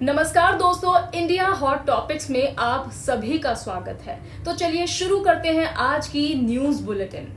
नमस्कार दोस्तों, India hot topics में आप सभी का स्वागत है। तो चलिए शुरू करते हैं आज की न्यूज बुलेटिन।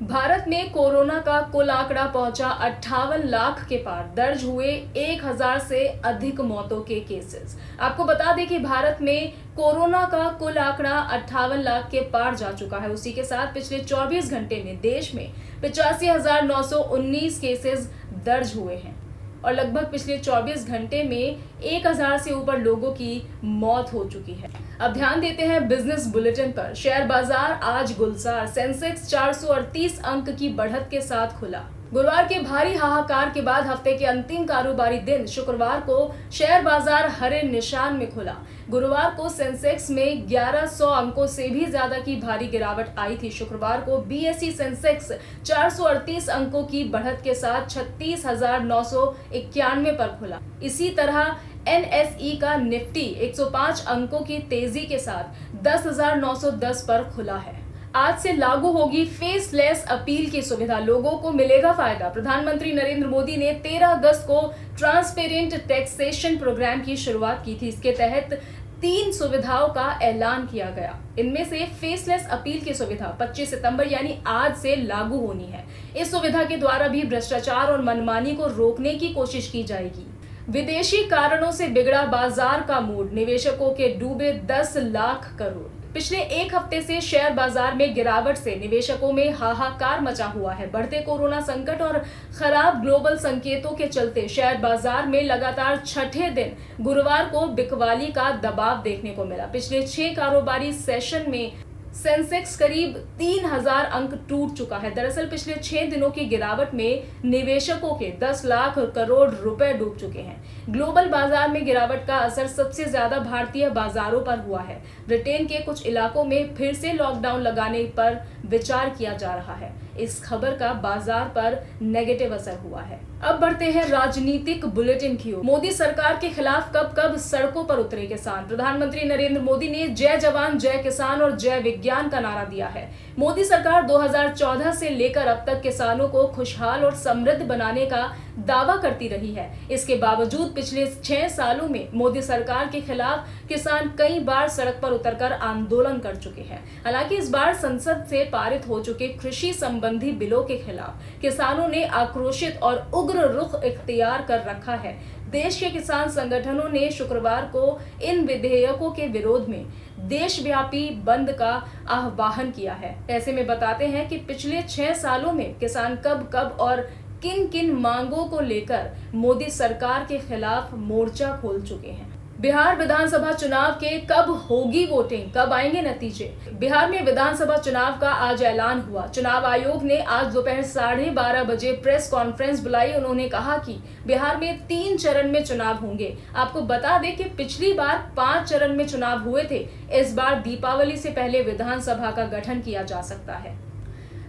भारत में कोरोना का कुल आंकड़ा पहुंचा 58 लाख के पार, दर्ज हुए 1000 से अधिक मौतों के केसेस। आपको बता दें कि भारत में कोरोना का कुल आंकड़ा 58 लाख के पार जा चुका है। उसी के साथ पिछले 24 घंटे में देश में 85,919 केसेस दर्ज हुए हैं और लगभग पिछले 24 घंटे में 1000 से ऊपर लोगों की मौत हो चुकी है। अब ध्यान देते हैं बिजनेस बुलेटिन पर। शेयर बाजार आज गुलजार, सेंसेक्स 438 अंक की बढ़त के साथ खुला। गुरुवार के भारी हाहाकार के बाद हफ्ते के अंतिम कारोबारी दिन शुक्रवार को शेयर बाजार हरे निशान में खुला। गुरुवार को सेंसेक्स में 1100 अंकों से भी ज्यादा की भारी गिरावट आई थी। शुक्रवार को बीएसई सेंसेक्स 438 अंकों की बढ़त के साथ 36,991 पर खुला। इसी तरह एनएसई का निफ्टी 105 अंकों की तेजी के साथ 10,910 पर खुला है। आज से लागू होगी फेसलेस अपील की सुविधा, लोगों को मिलेगा फायदा। प्रधानमंत्री नरेंद्र मोदी ने 13 अगस्त को ट्रांसपेरेंट टैक्सेशन प्रोग्राम की शुरुआत की थी। इसके तहत 3 सुविधाओं का ऐलान किया गया। इनमें से फेसलेस अपील की सुविधा 25 सितंबर यानी आज से लागू होनी है। इस सुविधा के द्वारा भी भ्रष्टाचार और मनमानी को रोकने की कोशिश की जाएगी। विदेशी कारणों से बिगड़ा बाजार का मूड, निवेशकों के डूबे 10 लाख करोड़। पिछले एक हफ्ते से शेयर बाजार में गिरावट से निवेशकों में हाहाकार मचा हुआ है। बढ़ते कोरोना संकट और खराब ग्लोबल संकेतों के चलते शेयर बाजार में लगातार छठे दिन गुरुवार को बिकवाली का दबाव देखने को मिला। पिछले 6 कारोबारी सेशन में सेंसेक्स करीब 3000 अंक टूट चुका है। दरअसल पिछले 6 दिनों की गिरावट में निवेशकों के 10 लाख करोड़ रुपए डूब चुके हैं। ग्लोबल बाजार में गिरावट का असर सबसे ज्यादा भारतीय बाजारों पर हुआ है। ब्रिटेन के कुछ इलाकों में फिर से लॉकडाउन लगाने पर विचार किया जा रहा है। इस खबर का बाजार पर नेगेटिव असर हुआ है। अब बढ़ते हैं राजनीतिक बुलेटिन की ओर। मोदी सरकार के खिलाफ कब कब सड़कों पर उतरे किसान। प्रधानमंत्री नरेंद्र मोदी ने जय जवान जय किसान और जय विज्ञान का नारा दिया है। मोदी सरकार 2014 से लेकर अब तक किसानों को खुशहाल और समृद्ध बनाने का दावा करती रही है। इसके बावजूद पिछले 6 सालों में मोदी सरकार के खिलाफ किसान कई बार सड़क पर उतरकर आंदोलन कर चुके हैं। हालांकि इस बार संसद से पारित हो चुके कृषि संबंधी बिलों के खिलाफ किसानों ने आक्रोशित और उग्र रुख इख्तियार कर रखा है। देश के किसान संगठनों ने शुक्रवार को इन विधेयकों के विरोध में देशव्यापी बंद का आह्वान किया है। ऐसे में बताते हैं कि पिछले 6 सालों में किसान कब कब और किन किन मांगों को लेकर मोदी सरकार के खिलाफ मोर्चा खोल चुके हैं। बिहार विधानसभा चुनाव के कब होगी वोटिंग, कब आएंगे नतीजे। बिहार में विधानसभा चुनाव का आज ऐलान हुआ। चुनाव आयोग ने आज दोपहर 12:30 बजे प्रेस कॉन्फ्रेंस बुलाई। उन्होंने कहा कि बिहार में 3 चरण में चुनाव होंगे। आपको बता दें कि पिछली बार 5 चरण में चुनाव हुए थे। इस बार दीपावली से पहले विधानसभा का गठन किया जा सकता है।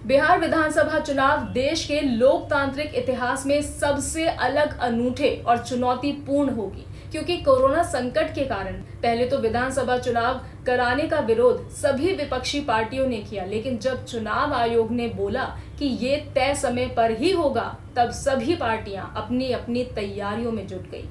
बिहार विधानसभा चुनाव देश के लोकतांत्रिक इतिहास में सबसे अलग, अनूठे और चुनौतीपूर्ण होगी, क्योंकि कोरोना संकट के कारण पहले तो विधानसभा चुनाव कराने का विरोध सभी विपक्षी पार्टियों ने किया, लेकिन जब चुनाव आयोग ने बोला कि ये तय समय पर ही होगा, तब सभी पार्टियां अपनी अपनी तैयारियों में जुट गई।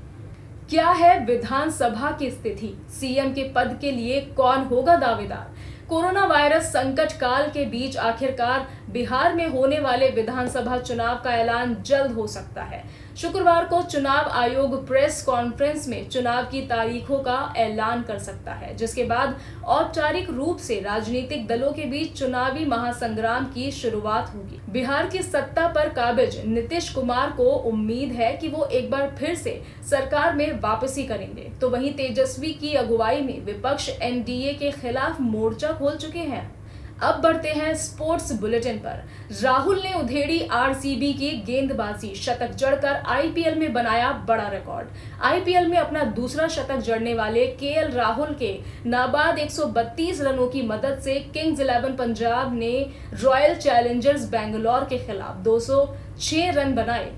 क्या है विधानसभा की स्थिति? सीएम के पद के लिए कौन होगा दावेदार? कोरोना वायरस संकट काल के बीच आखिरकार बिहार में होने वाले विधानसभा चुनाव का ऐलान जल्द हो सकता है। शुक्रवार को चुनाव आयोग प्रेस कॉन्फ्रेंस में चुनाव की तारीखों का ऐलान कर सकता है, जिसके बाद औपचारिक रूप से राजनीतिक दलों के बीच चुनावी महासंग्राम की शुरुआत होगी। बिहार की सत्ता पर काबिज नीतीश कुमार को उम्मीद है कि वो एक बार फिर से सरकार में वापसी करेंगे। तो वहीं तेजस्वी की अगुवाई में विपक्ष एनडीए के खिलाफ मोर्चा खोल चुके हैं। अब बढ़ते हैं स्पोर्ट्स बुलेटिन पर। राहुल ने उधेड़ी आरसीबी की गेंदबाजी, शतक जड़कर आईपीएल में बनाया बड़ा रिकॉर्ड। आईपीएल में अपना दूसरा शतक जड़ने वाले केएल राहुल के नाबाद 132 रनों की मदद से किंग्स 11 पंजाब ने रॉयल चैलेंजर्स बेंगलौर के खिलाफ 206 रन बनाए।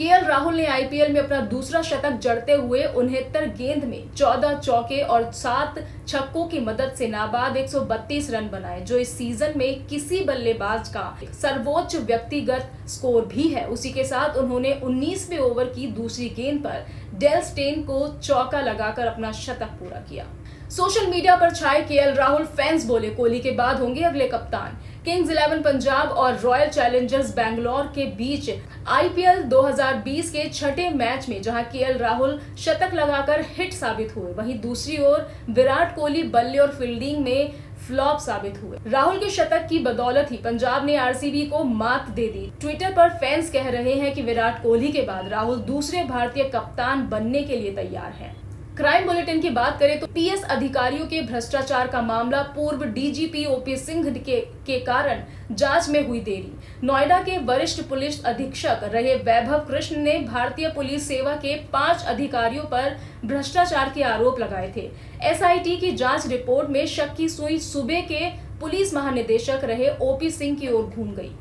केएल राहुल ने आईपीएल में अपना दूसरा शतक जड़ते हुए 69 गेंद में 14 चौके और 7 छक्कों की मदद से नाबाद 132 रन बनाए, जो इस सीजन में किसी बल्लेबाज का सर्वोच्च व्यक्तिगत स्कोर भी है। उसी के साथ उन्होंने 19वें ओवर की दूसरी गेंद पर डेल स्टेन को चौका लगाकर अपना शतक पूरा किया। सोशल मीडिया पर छाए केएल राहुल फैंस बोले कोहली के बाद होंगे अगले कप्तान। किंग्स 11 पंजाब और रॉयल चैलेंजर्स बैंगलोर के बीच आईपीएल 2020 के छठे मैच में जहां केएल राहुल शतक लगाकर हिट साबित हुए, वहीं दूसरी ओर विराट कोहली बल्ले और फील्डिंग में फ्लॉप साबित हुए। राहुल के शतक की बदौलत ही पंजाब ने आरसीबी को मात दे दी। ट्विटर पर फैंस कह रहे हैं कि विराट कोहली के बाद राहुल दूसरे भारतीय कप्तान बनने के लिए तैयार हैं। क्राइम बुलेटिन की बात करें तो पीएस अधिकारियों के भ्रष्टाचार का मामला पूर्व डीजीपी ओपी सिंह के कारण जांच में हुई देरी। नोएडा के वरिष्ठ पुलिस अधीक्षक रहे वैभव कृष्ण ने भारतीय पुलिस सेवा के 5 अधिकारियों पर भ्रष्टाचार के आरोप लगाए थे। एसआईटी की जांच रिपोर्ट में शक की सुई सूबे के पुलिस महानिदेशक रहे ओपी सिंह की ओर घूम गई।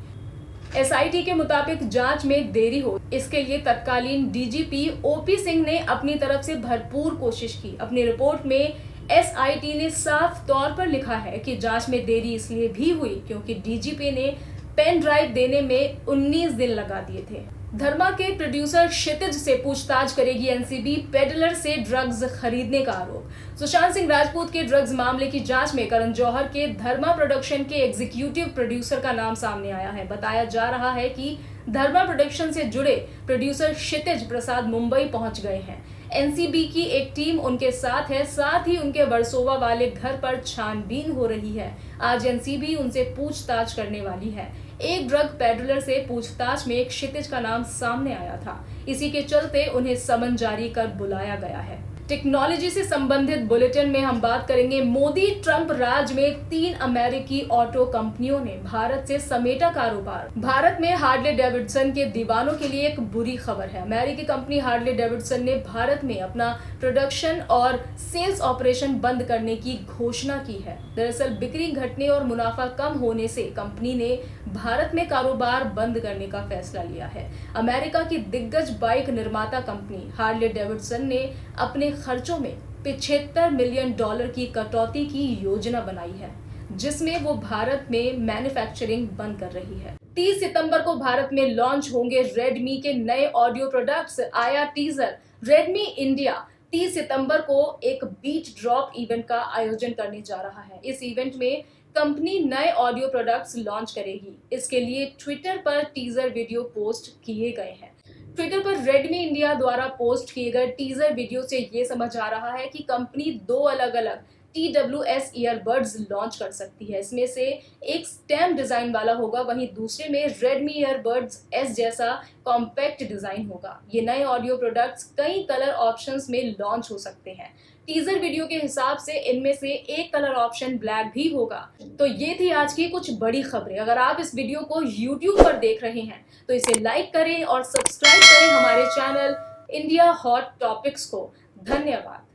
एसआईटी के मुताबिक जांच में देरी हो, इसके लिए तत्कालीन डीजीपी ओपी सिंह ने अपनी तरफ से भरपूर कोशिश की। अपनी रिपोर्ट में एसआईटी ने साफ तौर पर लिखा है कि जांच में देरी इसलिए भी हुई क्योंकि डीजीपी ने पेन ड्राइव देने में 19 दिन लगा दिए थे। धर्मा के प्रोड्यूसर क्षितिज से पूछताछ करेगी एनसीबी, पेडलर से ड्रग्स खरीदने का आरोप। सुशांत सिंह राजपूत के ड्रग्स मामले की जांच में करण जौहर के धर्मा प्रोडक्शन के एग्जीक्यूटिव प्रोड्यूसर का नाम सामने आया है। बताया जा रहा है कि धर्मा प्रोडक्शन से जुड़े प्रोड्यूसर क्षितिज प्रसाद मुंबई पहुंच गए हैं। एनसीबी की एक टीम उनके साथ है, साथ ही उनके वर्सोवा वाले घर पर छानबीन हो रही है। आज एनसीबी उनसे पूछताछ करने वाली है। एक ड्रग पेडलर से पूछताछ में क्षितिज का नाम सामने आया था, इसी के चलते उन्हें समन जारी कर बुलाया गया है। टेक्नोलॉजी से संबंधित बुलेटिन में हम बात करेंगे मोदी ट्रंप राज में 3 अमेरिकी ऑटो कंपनियों ने भारत से समेटा कारोबार। भारत में हार्ले डेविडसन के दीवानों के लिए एक बुरी खबर है। अमेरिकी कंपनी हार्ले डेविडसन ने भारत में अपना प्रोडक्शन और सेल्स ऑपरेशन बंद करने की घोषणा की है। दरअसल बिक्री घटने और मुनाफा कम होने से कंपनी ने भारत में कारोबार बंद करने का फैसला लिया है। अमेरिका की दिग्गज बाइक निर्माता कंपनी हार्ले डेविडसन ने अपने खर्चों में $75 मिलियन की कटौती की योजना बनाई है, जिसमें वो भारत में मैन्युफैक्चरिंग बंद कर रही है। 30 सितंबर को भारत में लॉन्च होंगे रेडमी के नए ऑडियो प्रोडक्ट्स। आया टीजर। रेडमी इंडिया 30 सितंबर को एक बीट ड्रॉप इवेंट का आयोजन करने जा रहा है। इस इवेंट में कंपनी नए ऑडियो प्रोडक्ट्स लॉन्च करेगी। इसके लिए ट्विटर पर टीजर वीडियो पोस्ट किए गए हैं। ट्विटर पर रेडमी इंडिया द्वारा पोस्ट किए गए टीजर वीडियो से ये समझ आ रहा है कि कंपनी 2 अलग-अलग TWS ईयरबड्स लॉन्च कर सकती है। इसमें से एक स्टेम डिजाइन वाला होगा, वहीं दूसरे में रेडमी ईयरबड्स S जैसा कॉम्पैक्ट डिजाइन होगा। ये नए ऑडियो प्रोडक्ट्स कई कलर ऑप्शंस में लॉन्च हो सकते हैं। टीजर वीडियो के हिसाब से इनमें से एक कलर ऑप्शन ब्लैक भी होगा। तो ये थी आज की कुछ बड़ी खबरें। अगर आप इस वीडियो को YouTube पर देख रहे हैं तो इसे लाइक करें और सब्सक्राइब करें हमारे चैनल इंडिया हॉट टॉपिक्स को। धन्यवाद।